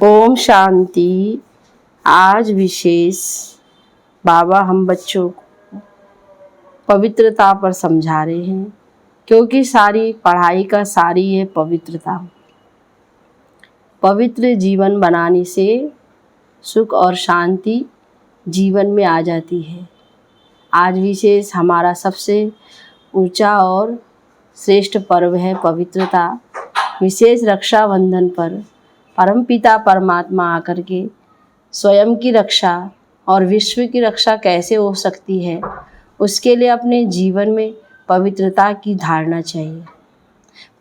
ओम शांति। आज विशेष बाबा हम बच्चों को पवित्रता पर समझा रहे हैं, क्योंकि सारी पढ़ाई का सारी है पवित्रता। पवित्र जीवन बनाने से सुख और शांति जीवन में आ जाती है। आज विशेष हमारा सबसे ऊंचा और श्रेष्ठ पर्व है पवित्रता। विशेष रक्षाबंधन पर परमपिता परमात्मा आकर के स्वयं की रक्षा और विश्व की रक्षा कैसे हो सकती है, उसके लिए अपने जीवन में पवित्रता की धारणा चाहिए।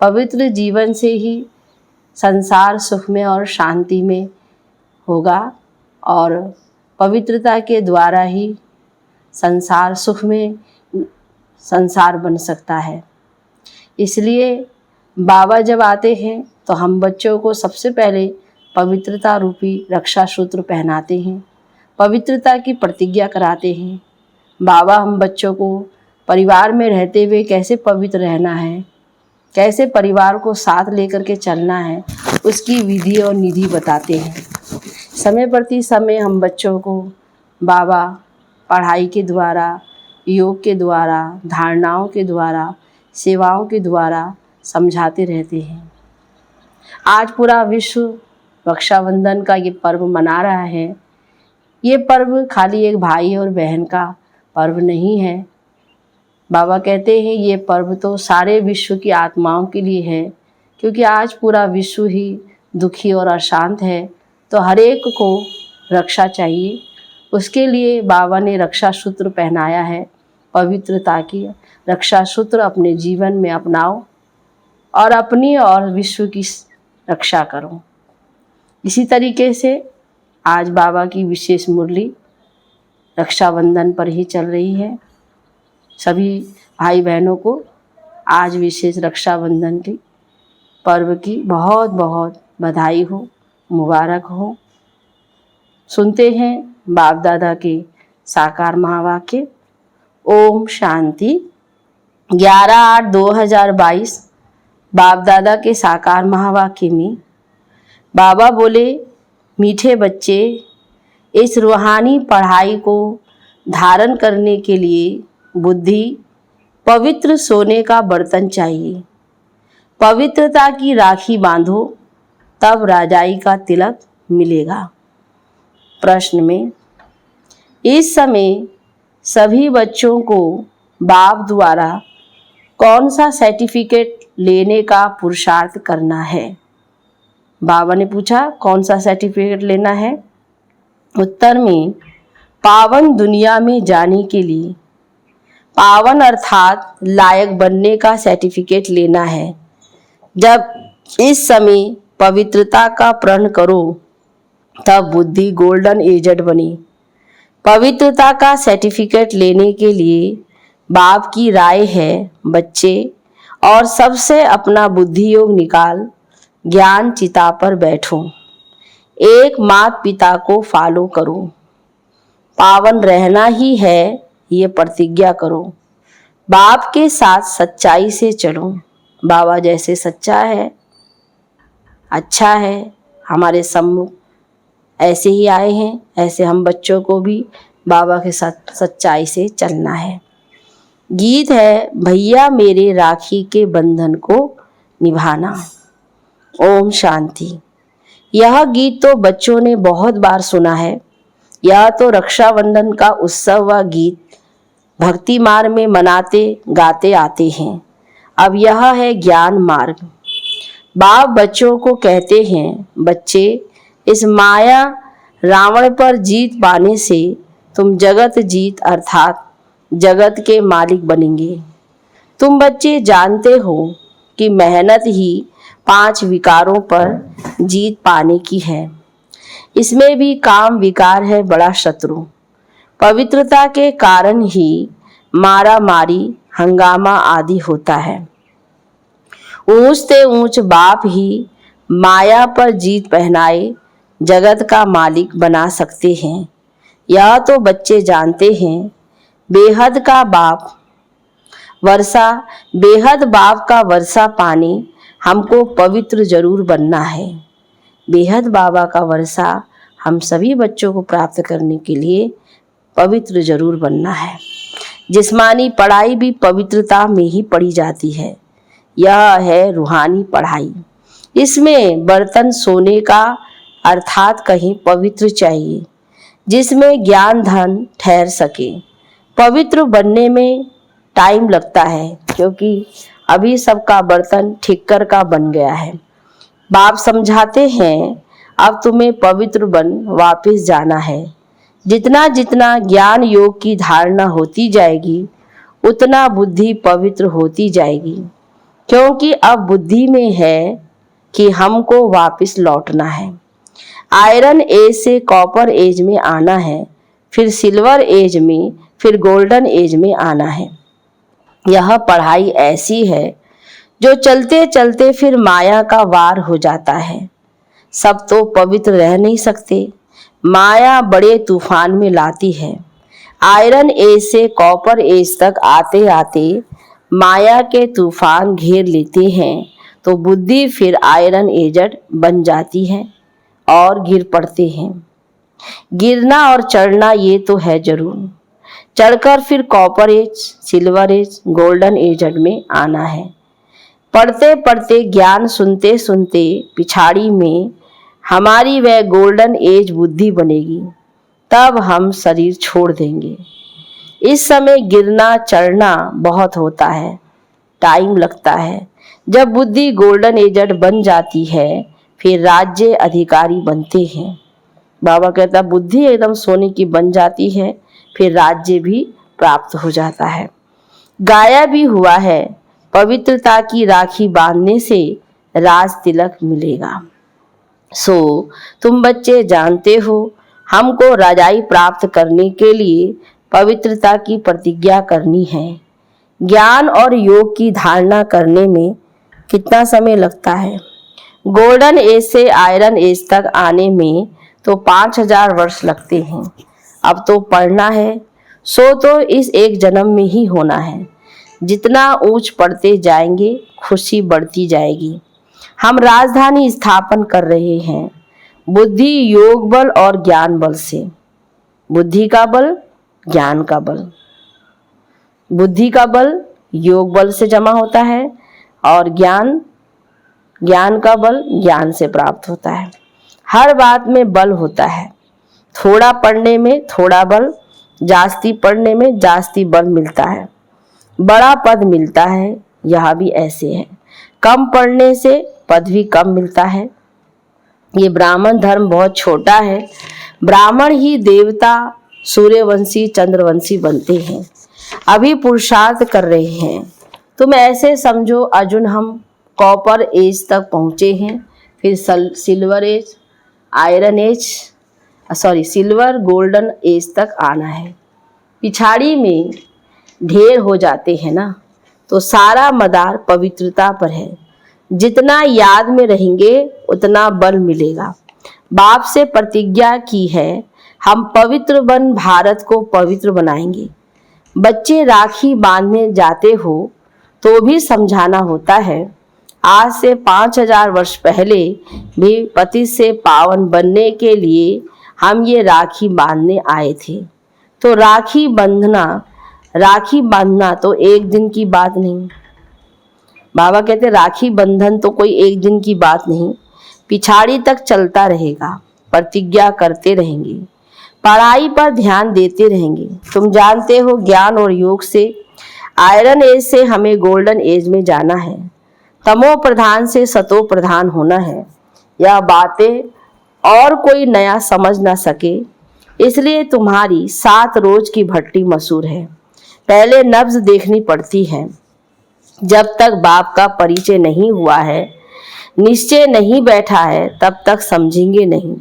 पवित्र जीवन से ही संसार सुख में और शांति में होगा और पवित्रता के द्वारा ही संसार सुख में संसार बन सकता है। इसलिए बाबा जब आते हैं तो हम बच्चों को सबसे पहले पवित्रता रूपी रक्षा सूत्र पहनाते हैं, पवित्रता की प्रतिज्ञा कराते हैं। बाबा हम बच्चों को परिवार में रहते हुए कैसे पवित्र रहना है, कैसे परिवार को साथ लेकर के चलना है, उसकी विधि और निधि बताते हैं। समय प्रति समय हम बच्चों को बाबा पढ़ाई के द्वारा, योग के द्वारा, धारणाओं के द्वारा, सेवाओं के द्वारा समझाते रहते हैं। आज पूरा विश्व रक्षाबंधन का ये पर्व मना रहा है। ये पर्व खाली एक भाई और बहन का पर्व नहीं है। बाबा कहते हैं ये पर्व तो सारे विश्व की आत्माओं के लिए है, क्योंकि आज पूरा विश्व ही दुखी और अशांत है, तो हर एक को रक्षा चाहिए। उसके लिए बाबा ने रक्षा सूत्र पहनाया है। पवित्रता की रक्षा सूत्र अपने जीवन में अपनाओ और अपनी और विश्व की रक्षा करो। इसी तरीके से आज बाबा की विशेष मुरली रक्षाबंधन पर ही चल रही है। सभी भाई बहनों को आज विशेष रक्षाबंधन की पर्व की बहुत बहुत बधाई हो, मुबारक हो। सुनते हैं बाप दादा के साकार महावाक्य। ओम शांति। 11/8/2022 बाप दादा के साकार महावाक्य में बाबा बोले, मीठे बच्चे, इस रूहानी पढ़ाई को धारण करने के लिए बुद्धि पवित्र सोने का बर्तन चाहिए। पवित्रता की राखी बांधो, तब राजाई का तिलक मिलेगा। प्रश्न में इस समय सभी बच्चों को बाप द्वारा कौन सा सर्टिफिकेट लेने का पुरुषार्थ करना है? बाबा ने पूछा कौन सा सर्टिफिकेट लेना है? उत्तर में पावन दुनिया में जाने के लिए, पावन अर्थात लायक बनने का सर्टिफिकेट लेना है। जब इस समय पवित्रता का प्रण करो तब बुद्धि गोल्डन एजेड बनी। पवित्रता का सर्टिफिकेट लेने के लिए बाप की राय है, बच्चे, और सबसे अपना बुद्धि योग निकाल ज्ञान चिता पर बैठो। एक माता पिता को फॉलो करो। पावन रहना ही है ये प्रतिज्ञा करो। बाप के साथ सच्चाई से चलो। बाबा जैसे सच्चा है, अच्छा है, हमारे सम्मुख ऐसे ही आए हैं, ऐसे हम बच्चों को भी बाबा के साथ सच्चाई से चलना है। गीत है, भैया मेरे राखी के बंधन को निभाना। ओम शांति। यह गीत तो बच्चों ने बहुत बार सुना है। यह तो रक्षाबंधन का उत्सव व गीत भक्ति मार्ग में मनाते गाते आते हैं। अब यह है ज्ञान मार्ग। बाप बच्चों को कहते हैं, बच्चे, इस माया रावण पर जीत पाने से तुम जगत जीत अर्थात जगत के मालिक बनेंगे। तुम बच्चे जानते हो कि मेहनत ही 5 विकारों पर जीत पाने की है। इसमें भी काम विकार है बड़ा शत्रु। पवित्रता के कारण ही मारा मारी, हंगामा आदि होता है। ऊंच से ऊंच बाप ही माया पर जीत पहनाए जगत का मालिक बना सकते हैं। यह तो बच्चे जानते हैं। बेहद बाप का वर्षा पानी हमको पवित्र जरूर बनना है। बेहद बाबा का वर्षा हम सभी बच्चों को प्राप्त करने के लिए पवित्र जरूर बनना है। जिस्मानी पढ़ाई भी पवित्रता में ही पढ़ी जाती है। यह है रूहानी पढ़ाई। इसमें बर्तन सोने का अर्थात कहीं पवित्र चाहिए, जिसमें ज्ञान धन ठहर सके। पवित्र बनने में टाइम लगता है, क्योंकि अभी सबका बर्तन ठिक्कर का बन गया है। बाप समझाते हैं, अब तुम्हें पवित्र बन वापस जाना है। जितना जितना ज्ञान योग की धारणा होती जाएगी, उतना बुद्धि पवित्र होती जाएगी, क्योंकि अब बुद्धि में है कि हमको वापस लौटना है। आयरन एज से कॉपर एज में आना है, फिर सिल्वर एज में, फिर गोल्डन एज में आना है। यह पढ़ाई ऐसी है जो चलते चलते फिर माया का वार हो जाता है। सब तो पवित्र रह नहीं सकते, माया बड़े तूफान में लाती है। आयरन एज से कॉपर एज तक आते आते माया के तूफान घेर लेते हैं, तो बुद्धि फिर आयरन एजड बन जाती है और गिर पड़ते हैं। गिरना और चढ़ना ये तो है जरूर। चढ़कर फिर copper age, silver age, golden aged में आना है। पढ़ते पढ़ते ज्ञान सुनते सुनते पिछाड़ी में हमारी वह गोल्डन एज बुद्धि बनेगी, तब हम शरीर छोड़ देंगे। इस समय गिरना चढ़ना बहुत होता है, टाइम लगता है। जब बुद्धि गोल्डन एजड बन जाती है, फिर राज्य अधिकारी बनते हैं। बाबा कहता बुद्धि एकदम सोने की बन जाती है, फिर राज्य भी प्राप्त हो जाता है। गाया भी हुआ है, पवित्रता की राखी बांधने से राज तिलक मिलेगा। सो तुम बच्चे जानते हो, हमको राजाई प्राप्त करने के लिए पवित्रता की प्रतिज्ञा करनी है। ज्ञान और योग की धारणा करने में कितना समय लगता है? गोल्डन एज से आयरन एज तक आने में तो 5000 वर्ष लगते हैं। अब तो पढ़ना है, सो तो इस एक जन्म में ही होना है। जितना ऊंच पढ़ते जाएंगे, खुशी बढ़ती जाएगी। हम राजधानी स्थापन कर रहे हैं, बुद्धि योग बल और ज्ञान बल से। बुद्धि का बल, ज्ञान का बल। बुद्धि का बल योग बल से जमा होता है, और ज्ञान का बल ज्ञान से प्राप्त होता है। हर बात में बल होता है। थोड़ा पढ़ने में थोड़ा बल, जास्ती पढ़ने में जास्ती बल मिलता है। बड़ा पद मिलता है, यह भी ऐसे है। कम पढ़ने से पद भी कम मिलता है। ये ब्राह्मण धर्म बहुत छोटा है। ब्राह्मण ही देवता, सूर्यवंशी, चंद्रवंशी बनते हैं। अभी पुरुषार्थ कर रहे हैं। तुम ऐसे समझो, अर्जुन हम कॉपर एज तक पहुँचे हैं, फिर silver age, iron age, silver golden age तक आना है। पिछाड़ी में ढेर हो जाते हैं ना, तो सारा मदार पवित्रता पर है। जितना याद में रहेंगे उतना बल मिलेगा। बाप से प्रतिज्ञा की है, हम पवित्र बन भारत को पवित्र बनाएंगे। बच्चे राखी बांधने जाते हो तो भी समझाना होता है, आज से 5000 वर्ष पहले भी पति से पावन बनने के लिए हम ये राखी बांधने आए थे। तो राखी बांधना तो एक दिन की बात नहीं। बाबा कहते राखी बंधन तो कोई एक दिन की बात नहीं, पिछाड़ी तक चलता रहेगा। प्रतिज्ञा करते रहेंगे, पढ़ाई पर ध्यान देते रहेंगे। तुम जानते हो, ज्ञान और योग से आयरन एज से हमें गोल्डन एज में जाना है। तमो प्रधान से सतो प्रधान होना है। यह बातें और कोई नया समझ ना सके, इसलिए तुम्हारी 7 रोज की भट्टी मशहूर है। पहले नब्ज देखनी पड़ती है। जब तक बाप का परिचय नहीं हुआ है, निश्चय नहीं बैठा है, तब तक समझेंगे नहीं।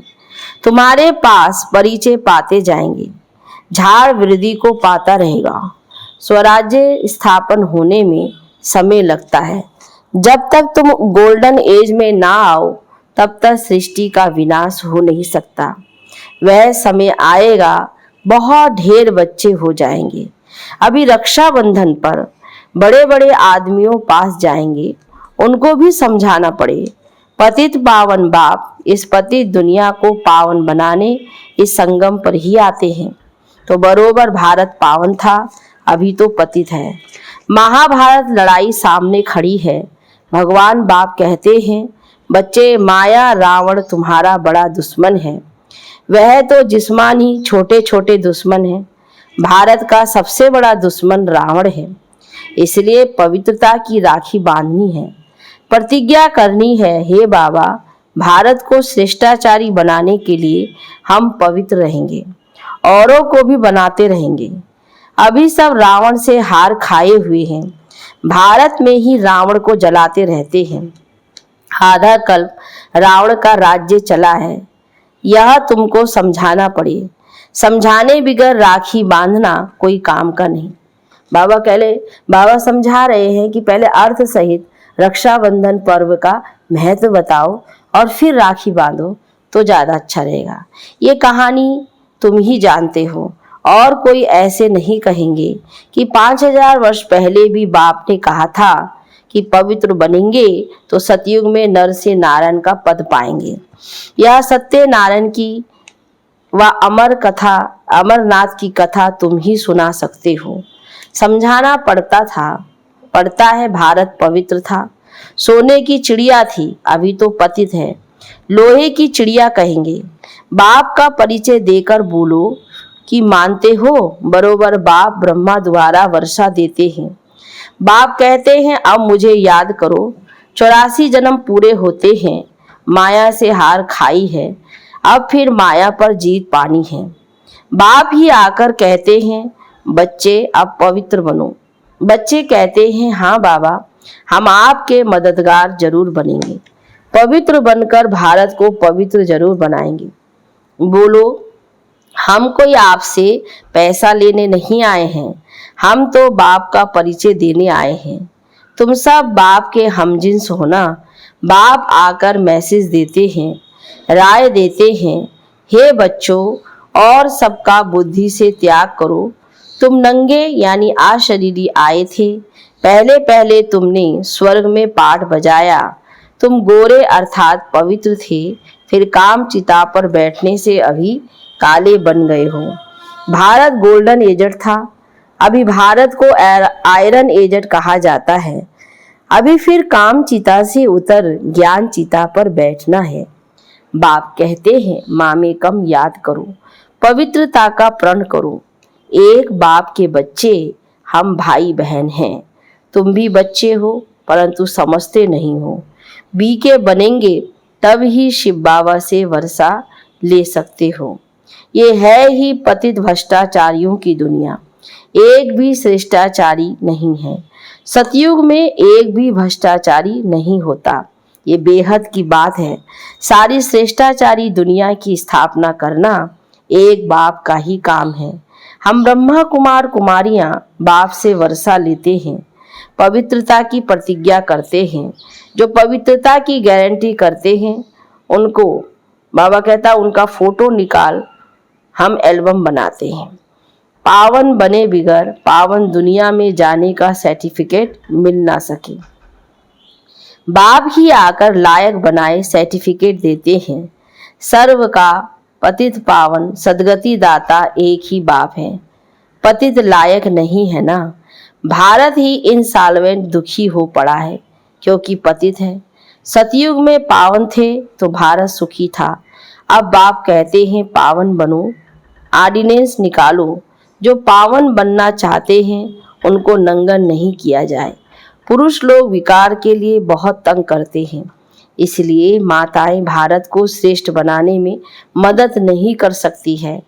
तुम्हारे पास परिचय पाते जाएंगे, झाड़ वृद्धि को पाता रहेगा। स्वराज्य स्थापन होने में समय लगता है। जब तक तुम गोल्डन एज में ना आओ, तब तक सृष्टि का विनाश हो नहीं सकता। वह समय आएगा, बहुत ढेर बच्चे हो जाएंगे। अभी रक्षाबंधन पर बड़े बड़े आदमियों पास जाएंगे, उनको भी समझाना पड़े। पतित पावन बाप इस पतित दुनिया को पावन बनाने इस संगम पर ही आते हैं। तो बरोबर भारत पावन था, अभी तो पतित है। महाभारत लड़ाई सामने खड़ी है। भगवान बाप कहते हैं, बच्चे माया रावण तुम्हारा बड़ा दुश्मन है। वह तो जिस्मानी छोटे छोटे दुश्मन है, भारत का सबसे बड़ा दुश्मन रावण है। इसलिए पवित्रता की राखी बांधनी है, प्रतिज्ञा करनी है, हे बाबा भारत को श्रेष्ठाचारी बनाने के लिए हम पवित्र रहेंगे, औरों को भी बनाते रहेंगे। अभी सब रावण से हार खाए हुए हैं, भारत में ही रावण को जलाते रहते हैं। आधा कल्प रावण का राज्य चला है, यह तुमको समझाना पड़े। समझाने बिगर राखी बांधना कोई काम का नहीं। बाबा समझा रहे हैं कि पहले अर्थ सहित रक्षाबंधन पर्व का महत्व बताओ और फिर राखी बांधो तो ज्यादा अच्छा रहेगा। ये कहानी तुम ही जानते हो और कोई ऐसे नहीं कहेंगे कि 5000 वर्ष पहले भी बाप ने कहा था कि पवित्र बनेंगे तो सतयुग में नर से नारायण का पद पाएंगे। यह सत्य नारायण की व अमरनाथ की कथा तुम ही सुना सकते हो। समझाना पड़ता है। भारत पवित्र था, सोने की चिड़िया थी, अभी तो पतित है, लोहे की चिड़िया कहेंगे। बाप का परिचय देकर बोलो कि मानते हो। बरोबर बाप ब्रह्मा द्वारा वर्षा देते हैं। बाप कहते हैं, अब मुझे याद करो, 84 जन्म पूरे होते हैं, माया से हार खाई है, अब फिर माया पर जीत पानी है। बाप ही आकर कहते हैं, बच्चे अब पवित्र बनो। बच्चे कहते हैं, हाँ बाबा हम आपके मददगार जरूर बनेंगे, पवित्र बनकर भारत को पवित्र जरूर बनाएंगे। बोलो, हम कोई आपसे पैसा लेने नहीं आए हैं, हम तो बाप का परिचय देने आए हैं। तुम सब बाप के हमजिन्स हो ना। बाप आकर मैसेज देते हैं, राय देते हैं, हे बच्चों और सबका बुद्धि से त्याग करो। तुम नंगे यानी अशरीरी आए थे, पहले पहले तुमने स्वर्ग में पाठ बजाया। तुम गोरे अर्थात पवित्र थे, फिर काम चिता पर बैठने से अभी काले बन गए हो। भारत गोल्डन एजड था, अभी भारत को आयरन एजड कहा जाता है। अभी फिर काम चिता से उतर ज्ञान चिता पर बैठना है। बाप कहते हैं, मामे कम याद करो, पवित्रता का प्रण करो। एक बाप के बच्चे हम भाई बहन हैं। तुम भी बच्चे हो परंतु समझते नहीं हो। बीके बनेंगे तब ही शिव बाबा से वर्षा ले सकते हो। ये है ही पतित भ्रष्टाचारियों की दुनिया, एक भी श्रेष्ठाचारी नहीं है। सतयुग में एक भी भ्रष्टाचारी नहीं होता, ये बेहद की बात है। सारी श्रेष्ठाचारी दुनिया की स्थापना करना एक बाप का ही काम है। हम ब्रह्मा कुमार कुमारियां बाप से वर्षा लेते हैं, पवित्रता की प्रतिज्ञा करते हैं। जो पवित्रता की गारंटी करते हैं उनको बाबा कहता उनका फोटो निकाल हम एल्बम बनाते हैं। पावन बने बिगर पावन दुनिया में जाने का सर्टिफिकेट मिल ना सके। बाप ही आकर लायक बनाए सर्टिफिकेट देते हैं। सर्व का पतित पावन सदगति दाता एक ही बाप है। पतित लायक नहीं है ना। भारत ही इंसॉल्वेंट दुखी हो पड़ा है क्योंकि पतित है। सतयुग में पावन थे तो भारत सुखी था। अब बाप कहते हैं पावन बनो, ऑर्डिनेंस निकालो। जो पावन बनना चाहते हैं उनको नंगा नहीं किया जाए। पुरुष लोग विकार के लिए बहुत तंग करते हैं, इसलिए माताएं भारत को श्रेष्ठ बनाने में मदद नहीं कर सकती है।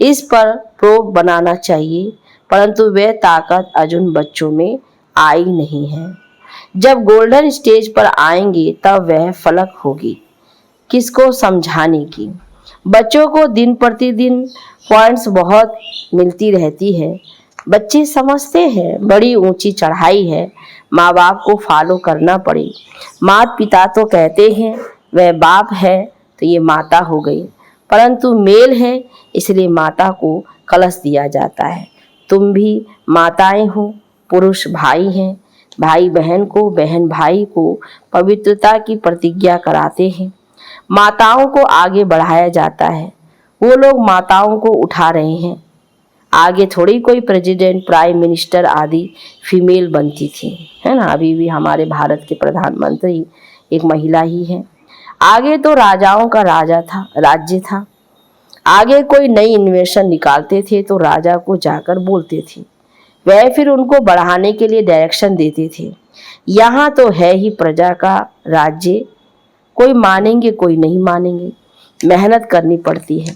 इस पर प्रोब बनाना चाहिए, परंतु वह ताकत अर्जुन बच्चों में आई नहीं है। जब गोल्डन स्टेज पर आएंगे तब वह फलक होगी किसको समझाने की। बच्चों को दिन प्रतिदिन पॉइंट्स बहुत मिलती रहती है। बच्चे समझते हैं बड़ी ऊंची चढ़ाई है, माँ बाप को फॉलो करना पड़े। माता पिता तो कहते हैं वह बाप है तो ये माता हो गई, परंतु मेल है इसलिए माता को कलश दिया जाता है। तुम भी माताएं हो, पुरुष भाई हैं, भाई बहन को, बहन भाई को पवित्रता की प्रतिज्ञा कराते हैं। माताओं को आगे बढ़ाया जाता है, वो लोग माताओं को उठा रहे हैं। आगे थोड़ी कोई प्रेसिडेंट, प्राइम मिनिस्टर आदि फीमेल बनती थी, है ना। अभी भी हमारे भारत के प्रधानमंत्री एक महिला ही है। आगे तो राजाओं का राज्य था। आगे कोई नई इन्वेंशन निकालते थे तो राजा को जाकर बोलते थे, वह फिर उनको बढ़ाने के लिए डायरेक्शन देते थे। यहाँ तो है ही प्रजा का राज्य, कोई मानेंगे कोई नहीं मानेंगे, मेहनत करनी पड़ती है।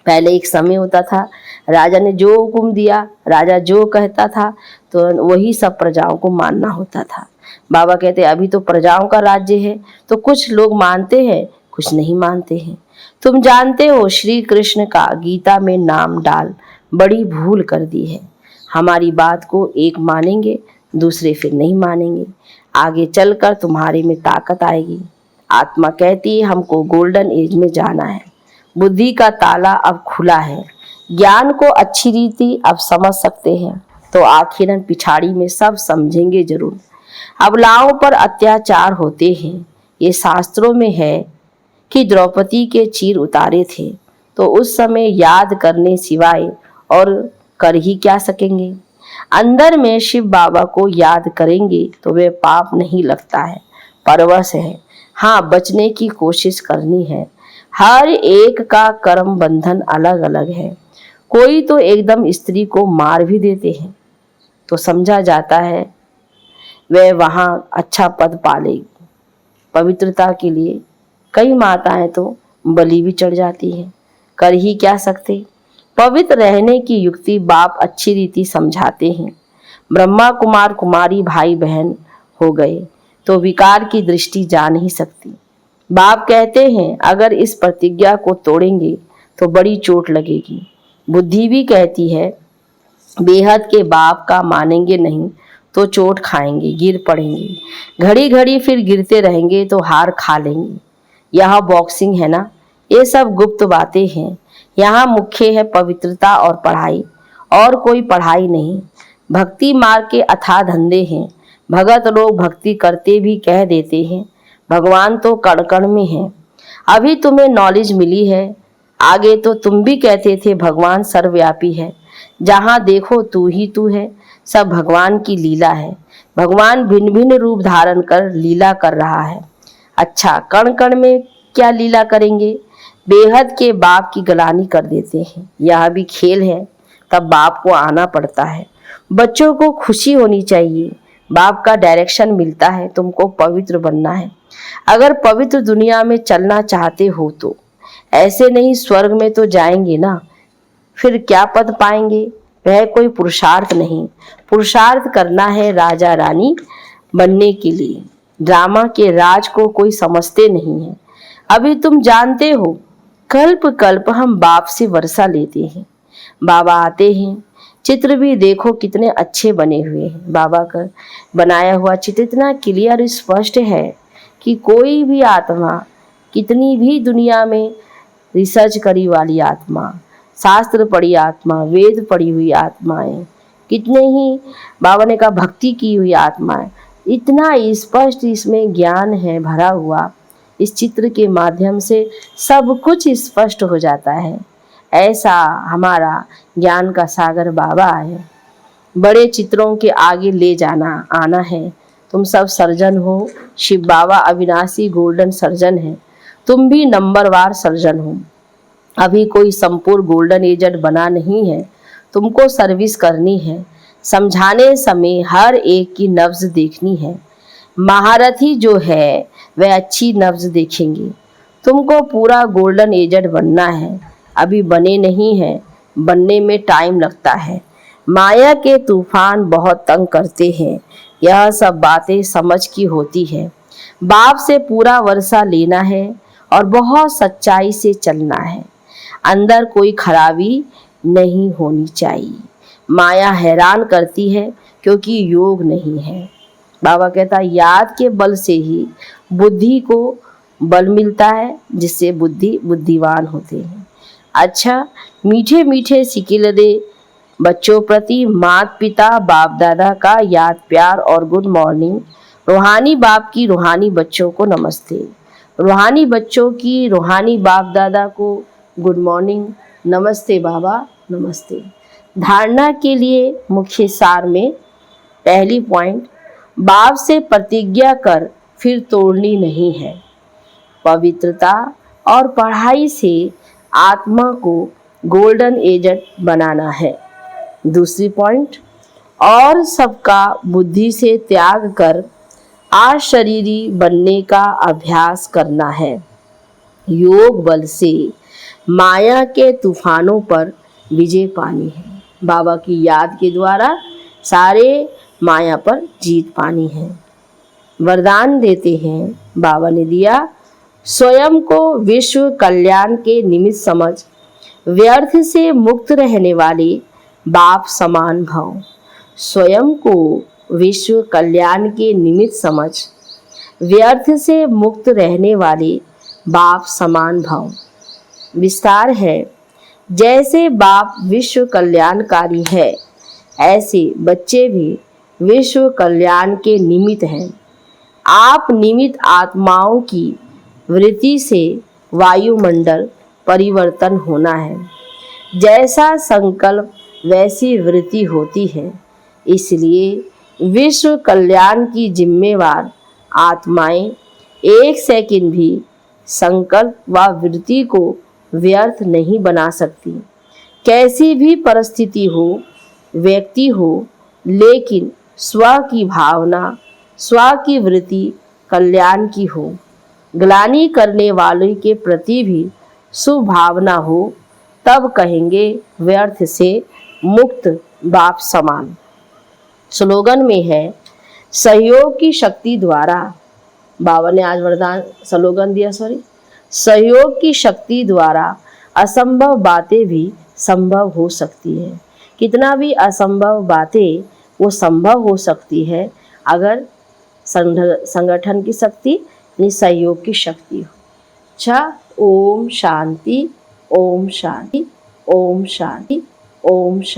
पहले एक समय होता था, राजा ने जो हुक्म दिया, राजा जो कहता था तो वही सब प्रजाओं को मानना होता था। बाबा कहते अभी तो प्रजाओं का राज्य है, तो कुछ लोग मानते हैं, कुछ नहीं मानते हैं। तुम जानते हो श्री कृष्ण का गीता में नाम डाल बड़ी भूल कर दी है। हमारी बात को एक मानेंगे, दूसरे फिर नहीं मानेंगे। आगे चलकर तुम्हारे में ताकत आएगी। आत्मा कहती है हमको गोल्डन एज में जाना है। बुद्धि का ताला अब खुला है। ज्ञान को अच्छी रीति अब समझ सकते हैं, तो आखिरन पिछाड़ी में सब समझेंगे जरूर। अबलाओं पर अत्याचार होते हैं, ये शास्त्रों में है कि द्रौपदी के चीर उतारे थे, तो उस समय याद करने सिवाय और कर ही क्या सकेंगे। अंदर में शिव बाबा को याद करेंगे तो वे पाप नहीं लगता है, परवश है। हाँ, बचने की कोशिश करनी है। हर एक का कर्म बंधन अलग अलग है। कोई तो एकदम स्त्री को मार भी देते हैं, तो समझा जाता है वह वहाँ अच्छा पद पालेगी। पवित्रता के लिए कई माताएं तो बलि भी चढ़ जाती हैं, कर ही क्या सकते। पवित्र रहने की युक्ति बाप अच्छी रीति समझाते हैं। ब्रह्मा कुमार कुमारी भाई बहन हो गए तो विकार की दृष्टि जा नहीं सकती। बाप कहते हैं अगर इस प्रतिज्ञा को तोड़ेंगे तो बड़ी चोट लगेगी। बुद्धि भी कहती है बेहद के बाप का मानेंगे नहीं तो चोट खाएंगे, गिर पड़ेंगे। घड़ी घड़ी फिर गिरते रहेंगे तो हार खा लेंगे। यह बॉक्सिंग है ना, ये सब गुप्त बातें हैं। यहाँ मुख्य है पवित्रता और पढ़ाई, और कोई पढ़ाई नहीं। भक्ति मार्ग के अथाह धंधे हैं। भगत लोग भक्ति करते भी कह देते हैं भगवान तो कण कण में है। अभी तुम्हें नॉलेज मिली है, आगे तो तुम भी कहते थे भगवान सर्वव्यापी है। जहाँ देखो तू ही तू है, सब भगवान की लीला है। भगवान भिन्न भिन्न रूप धारण कर लीला कर रहा है। अच्छा, कण कण में क्या लीला करेंगे। बेहद के बाप की गलानी कर देते हैं। यह भी खेल है, तब बाप को आना पड़ता है। बच्चों को खुशी होनी चाहिए, बाप का डायरेक्शन मिलता है, तुमको पवित्र बनना है। अगर पवित्र दुनिया में चलना चाहते हो तो ऐसे नहीं स्वर्ग में तो जाएंगे ना, फिर क्या पद पाएंगे। वह कोई पुरुषार्थ नहीं, पुरुषार्थ करना है राजा रानी बनने के लिए। ड्रामा के राज को कोई समझते नहीं है। अभी तुम जानते हो कल्प कल्प हम बाप से वर्षा लेते हैं। बाबा आते हैं, चित्र भी देखो कितने अच्छे बने हुए हैं। बाबा का बनाया हुआ चित्र इतना क्लियर स्पष्ट है कि कोई भी आत्मा, कितनी भी दुनिया में रिसर्च करी वाली आत्मा, शास्त्र पढ़ी आत्मा, वेद पढ़ी हुई आत्माएं, कितने ही बाबा ने कहा भक्ति की हुई आत्माएं, इतना स्पष्ट इसमें ज्ञान है भरा हुआ। इस चित्र के माध्यम से सब कुछ स्पष्ट हो जाता है। ऐसा हमारा ज्ञान का सागर बाबा है। बड़े चित्रों के आगे ले जाना आना है। तुम सब सर्जन हो। शिव बाबा अविनाशी गोल्डन सर्जन है, तुम भी नंबरवार सर्जन हो। अभी कोई संपूर्ण गोल्डन एजेंट बना नहीं है, तुमको सर्विस करनी है। समझाने समय हर एक की नब्ज देखनी है। महारथी जो है वह अच्छी नब्ज देखेंगे। तुमको पूरा गोल्डन एजेंट बनना है, अभी बने नहीं है, बनने में टाइम लगता है। माया के तूफान बहुत तंग करते हैं, यह सब बातें समझ की होती है। बाप से पूरा वर्षा लेना है और बहुत सच्चाई से चलना है। अंदर कोई खराबी नहीं होनी चाहिए। माया हैरान करती है क्योंकि योग नहीं है। बाबा कहता है याद के बल से ही बुद्धि को बल मिलता है, जिससे बुद्धिवान होते हैं। अच्छा, मीठे मीठे सिकिल दे बच्चों प्रति माता पिता बाप दादा का याद प्यार और गुड मॉर्निंग। रूहानी बाप की रूहानी बच्चों को नमस्ते। रूहानी बच्चों की रूहानी बाप दादा को गुड मॉर्निंग, नमस्ते बाबा, नमस्ते। धारणा के लिए मुख्य सार में पहली पॉइंट, बाप से प्रतिज्ञा कर फिर तोड़नी नहीं है। पवित्रता और पढ़ाई से आत्मा को गोल्डन एजेंट बनाना है। दूसरी पॉइंट, और सबका बुद्धि से त्याग कर अशरीरी बनने का अभ्यास करना है। योग बल से माया के तूफानों पर विजय पानी है। बाबा की याद के द्वारा सारे माया पर जीत पानी है। वरदान देते हैं, बाबा ने दिया, स्वयं को विश्व कल्याण के निमित्त समझ, व्यर्थ से मुक्त रहने वाले बाप समान भव। स्वयं को विश्व कल्याण के निमित्त समझ, व्यर्थ से मुक्त रहने वाले बाप समान भव। विस्तार है, जैसे बाप विश्व कल्याणकारी है, ऐसे बच्चे भी विश्व कल्याण के निमित्त हैं। आप निमित्त आत्माओं की वृत्ति से वायुमंडल परिवर्तन होना है। जैसा संकल्प वैसी वृत्ति होती है। इसलिए विश्व कल्याण की जिम्मेवार आत्माएं एक सेकंड भी संकल्प व वृत्ति को व्यर्थ नहीं बना सकती। कैसी भी परिस्थिति हो, व्यक्ति हो, लेकिन स्व की भावना, स्व की वृत्ति कल्याण की हो। ग्लानि करने वालों के प्रति भी शुभ भावना हो, तब कहेंगे व्यर्थ से मुक्त बाप समान। स्लोगन में है, सहयोग की शक्ति द्वारा, बाबा ने आज वरदान स्लोगन दिया, सहयोग की शक्ति द्वारा असंभव बातें भी संभव हो सकती है। कितना भी असंभव बातें वो संभव हो सकती है अगर संगठन की शक्ति यानी सहयोग की शक्ति हो। अच्छा, ओम शांति, ओम शांति, ओम शांति, ओम शांति।